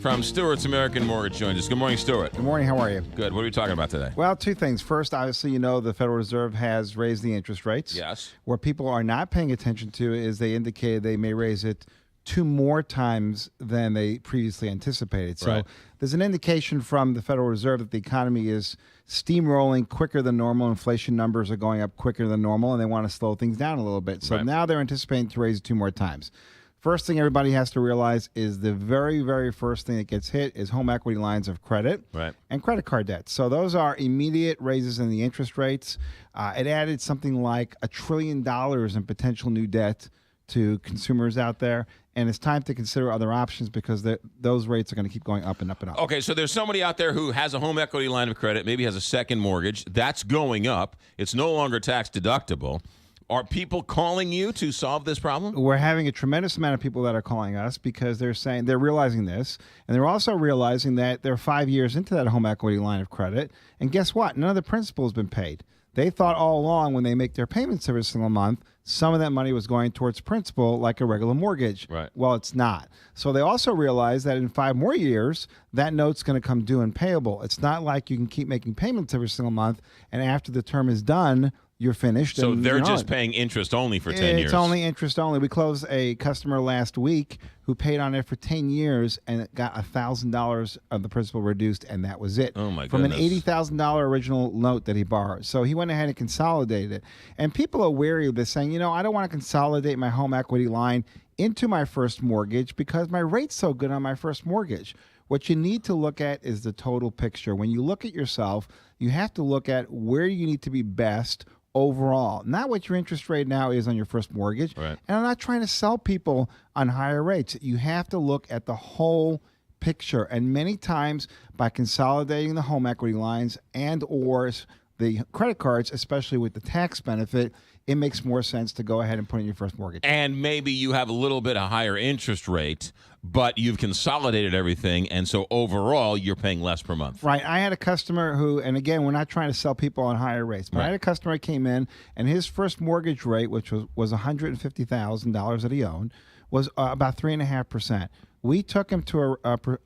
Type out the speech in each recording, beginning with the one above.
from Stuart's American Mortgage joins us. Good morning, Stuart. Good morning. How are you? Good. What are we talking about today? Well, two things. First, obviously, you know the Federal Reserve has raised the interest rates. Yes. What people are not paying attention to is they indicated they may raise it 2 more times than they previously anticipated. So there's an indication from the Federal Reserve that the economy is steamrolling quicker than normal. Inflation numbers are going up quicker than normal, and they want to slow things down a little bit. So now they're anticipating to raise it 2 more times. First thing everybody has to realize is the very, very first thing that gets hit is home equity lines of credit and credit card debt. So those are immediate raises in the interest rates. It added something like $1 trillion in potential new debt to consumers out there. And it's time to consider other options because those rates are going to keep going up and up and up. Okay, so there's somebody out there who has a home equity line of credit, maybe has a second mortgage. That's going up. It's no longer tax deductible. Are people calling you to solve this problem? We're having a tremendous amount of people that are calling us because they're saying they're realizing this, and they're also realizing that they're 5 years into that home equity line of credit, and guess what? None of the principal has been paid. They thought all along when they make their payments every single month, some of that money was going towards principal like a regular mortgage. Well, it's not. So they also realize that in 5 more years, that note's going to come due and payable. It's not like you can keep making payments every single month, and after the term is done, you're finished. So they're just paying interest only for 10 years. It's only interest only. We closed a customer last week who paid on it for 10 years and got $1,000 of the principal reduced, and that was it. Oh, my From goodness. an $80,000 original note that he borrowed. So he went ahead and consolidated it. And people are wary of this, saying, you know, I don't want to consolidate my home equity line into my first mortgage because my rate's so good on my first mortgage. What you need to look at is the total picture. When you look at yourself, you have to look at where you need to be best overall, not what your interest rate now is on your first mortgage. And I'm not trying to sell people on higher rates. You have to look at the whole picture. And many times by consolidating the home equity lines and or the credit cards, especially with the tax benefit, it makes more sense to go ahead and put in your first mortgage. And maybe you have a little bit of higher interest rate, but you've consolidated everything, and so overall, you're paying less per month. Right. I had a customer who, and again, we're not trying to sell people on higher rates, but I had a customer who came in, and his first mortgage rate, which was $150,000 that he owned, was about 3.5%. We took him to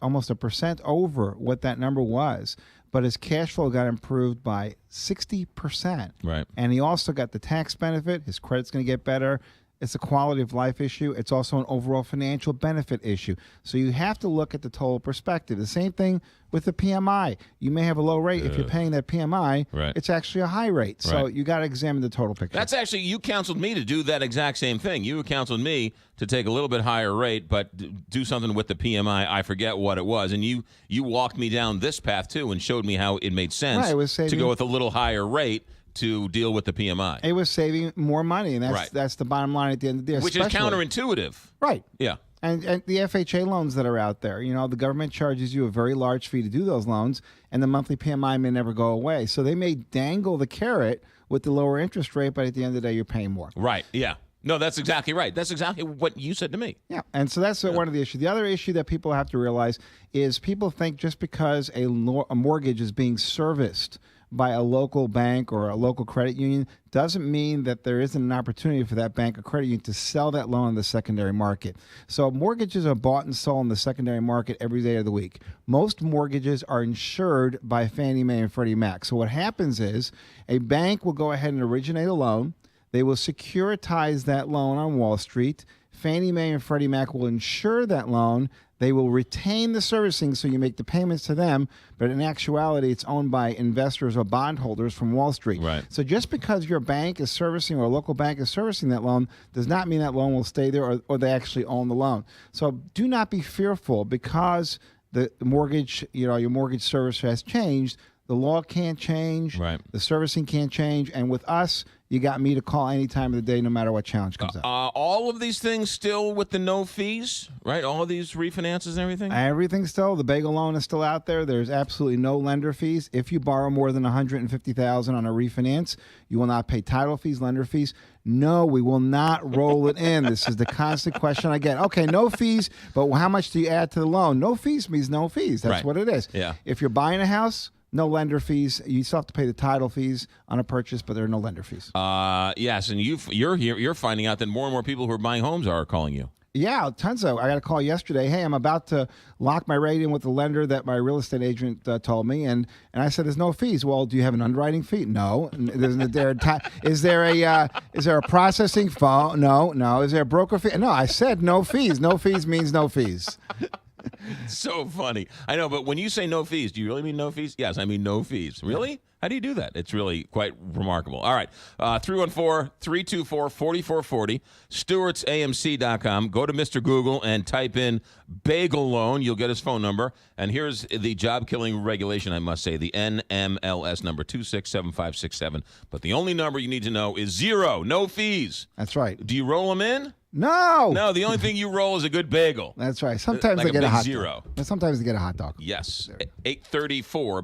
almost 1% over what that number was, but his cash flow got improved by 60%. And he also got the tax benefit. His credit's going to get better. It's a quality of life issue. It's also an overall financial benefit issue. So you have to look at the total perspective. The same thing with the PMI. You may have a low rate. If you're paying that PMI, it's actually a high rate. So you got to examine the total picture. That's actually, you counseled me to do that exact same thing. You counseled me to take a little bit higher rate, but do something with the PMI. I forget what it was. And you walked me down this path, too, and showed me how it made sense to go with a little higher rate to deal with the PMI. It was saving more money, and that's the bottom line at the end of the day. Which is counterintuitive. Yeah. And the FHA loans that are out there, you know, the government charges you a very large fee to do those loans, and the monthly PMI may never go away. So they may dangle the carrot with the lower interest rate, but at the end of the day, you're paying more. No, that's exactly right. That's exactly what you said to me. Yeah, and so that's one of the issues. The other issue that people have to realize is people think just because a mortgage is being serviced by a local bank or a local credit union doesn't mean that there isn't an opportunity for that bank or credit union to sell that loan in the secondary market. So mortgages are bought and sold in the secondary market every day of the week. Most mortgages are insured by Fannie Mae and Freddie Mac. So what happens is a bank will go ahead and originate a loan. They will securitize that loan on Wall Street. Fannie Mae and Freddie Mac will insure that loan. They will retain the servicing so you make the payments to them, but in actuality, it's owned by investors or bondholders from Wall Street. So just because your bank is servicing or a local bank is servicing that loan does not mean that loan will stay there or they actually own the loan. So do not be fearful because the mortgage, you know, your mortgage servicer has changed. The law can't change. The servicing can't change. And with us, you got me to call any time of the day, no matter what challenge comes up. All of these things still with the no fees, right? All of these refinances and everything? Everything still. The bagel loan is still out there. There's absolutely no lender fees. If you borrow more than $150,000 on a refinance, you will not pay title fees, lender fees. No, we will not roll it in. This is the constant question I get. Okay, no fees, but how much do you add to the loan? No fees means no fees. That's what it is. If you're buying a house, no lender fees. You still have to pay the title fees on a purchase, but there are no lender fees. Yes, and you're finding out that more and more people who are buying homes are calling you. Yeah, tons of. I got a call yesterday. Hey, I'm about to lock my rate in with the lender that my real estate agent told me, and I said, "There's no fees." Well, do you have an underwriting fee? No. Is there a processing fee? No. Is there a broker fee? No. I said no fees. No fees means no fees. So funny. I know, but when you say no fees, do you really mean no fees? Yes, I mean no fees. Really? How do you do that? It's really quite remarkable. All right. 314-324-4440, Stewart'sAMC.com. Go to Mr. Google and type in bagel loan. You'll get his phone number. And here's the job-killing regulation, I must say, the NMLS number 267567. But the only number you need to know is 0, no fees. That's right. Do you roll them in? No. No, the only thing you roll is a good bagel. That's right. Sometimes Like they get a a big hot zero. dog. Sometimes they get a hot dog. Yes. 834.